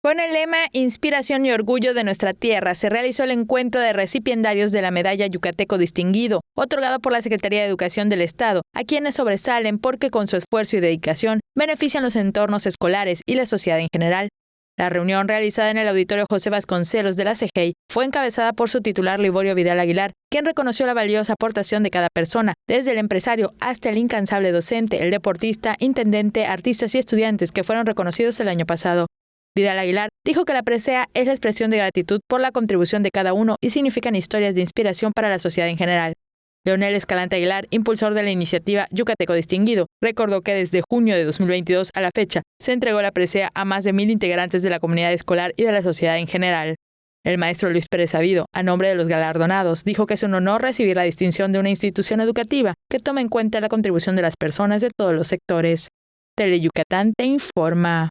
Con el lema Inspiración y Orgullo de Nuestra Tierra, se realizó el encuentro de recipiendarios de la Medalla Yucateco Distinguido, otorgado por la Secretaría de Educación del Estado, a quienes sobresalen porque con su esfuerzo y dedicación benefician los entornos escolares y la sociedad en general. La reunión, realizada en el Auditorio José Vasconcelos de la CEGEI, fue encabezada por su titular Liborio Vidal Aguilar, quien reconoció la valiosa aportación de cada persona, desde el empresario hasta el incansable docente, el deportista, intendente, artistas y estudiantes que fueron reconocidos el año pasado. Vidal Aguilar dijo que la presea es la expresión de gratitud por la contribución de cada uno y significan historias de inspiración para la sociedad en general. Leonel Escalante Aguilar, impulsor de la iniciativa Yucateco Distinguido, recordó que desde junio de 2022 a la fecha se entregó la presea a más de 1,000 integrantes de la comunidad escolar y de la sociedad en general. El maestro Luis Pérez Sabido, a nombre de los galardonados, dijo que es un honor recibir la distinción de una institución educativa que toma en cuenta la contribución de las personas de todos los sectores. Teleyucatán te informa.